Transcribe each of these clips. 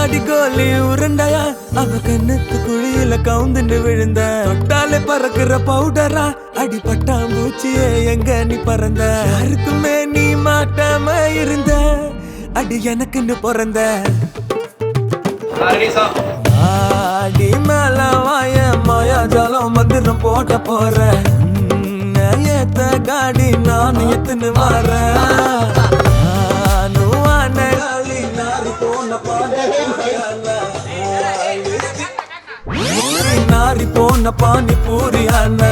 அடி கோலி உருண்டையா அவ கண்ணத்து குழியில கவுந்துண்டு விழுந்த தொட்டாலே பறக்குற பவுடரா அடி பட்டாம்பூச்சியே எங்க நீ பறந்த யாருக்குமே நீ மாட்டாம இருந்த அடி எனக்குன்னு பிறந்த அடி மேல வாய மாயா ஜலம் மந்திரம் போட்ட போற ஏத்த காடி நான் எத்துன்னு வர நாரி போன பானி பூரியான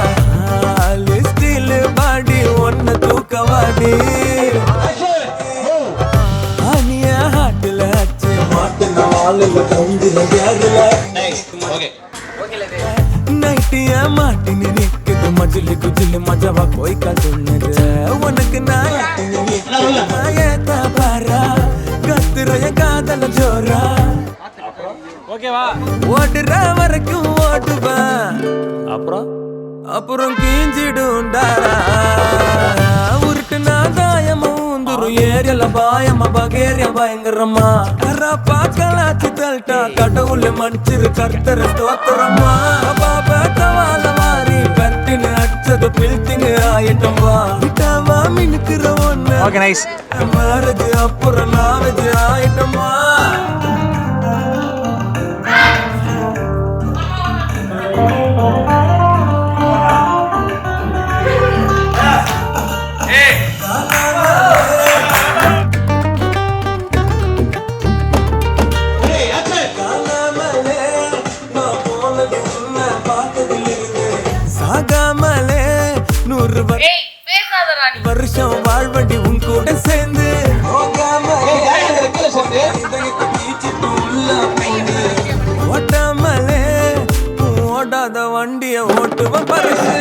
லிஸ்டில் பாடி ஒன்ன தூக்கவாடி அனிய ஹாட்டில் அச்சு மாட்டின வாலில் கவுந்தில கேரள நைட்டிய மாட்டினு நிக்குது மஜிலி குஜிலி மஜாவா கோய்க்கா சொன்னது உனக்கு நான் ஏத்த பாரா கத்துறைய காதல ஜோரா ஓடுற வரைக்கும் ஓடுவேன் அப்புறம் கீஞ்சிடுண்டா உருட்டுனா தாயமா ஊந்துரும் ஏரியல பாயமா பகேரிய பயங்கரமா பார்க்கலாச்சு தல்ட்டா கடவுள மன்னிச்சிரு கர்த்தர ஸ்தோத்திரமா பாபா தவால மாறி கட்டின்னு அடிச்சது பில்டிங் ஆயிட்டம்பா விட்டாவா மினுக்குற ஒண்ணு மாறுது அப்புறம் நாவது ஆயிட்டமா வருஷம் வாழ்வண்டி உன் கூட சேர்ந்து ஓட்டாமலே ஓடாத வண்டிய ஓட்டுவன் பரிசு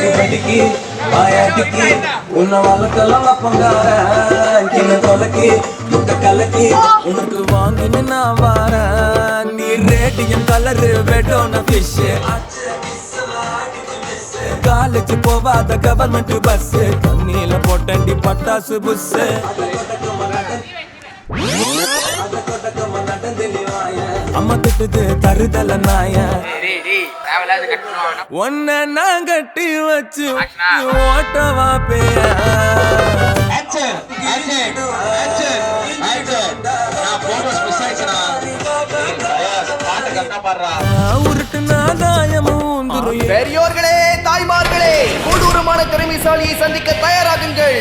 உன்னை வளர்க்கலாம் பங்கார தொலைக்கி முட்டை கலக்கி உனக்கு வாங்கினு நான் வார நீ ரேடியம் கலரு வெட்டோன ஃபிஷ் காலேஜ் போவாத கவர்மெண்ட் பஸ் கண்ணில போட்டண்டி பட்டாசு புஸ் அம்மா திட்டுது தருதல நாய ஒன்ன நான் கட்டி வச்சு ஓட்டவா பேய உருட்டுனா தாயமும் பெரியோர்களே தாய்மார்களே கொடூரமான திறமைசாலியை சந்திக்க தயாராகுங்கள்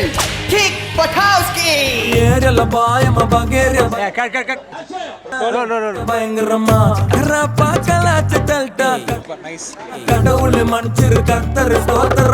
கிக் பட்டாஸ்கி ஏரியல பாயமா பகேரிய பயங்கரமா பார்க்கலாச்சு தல்ட்டா கடவுள் மன்னிச்சிரு கர்த்தர் ஸ்தோத்திரம்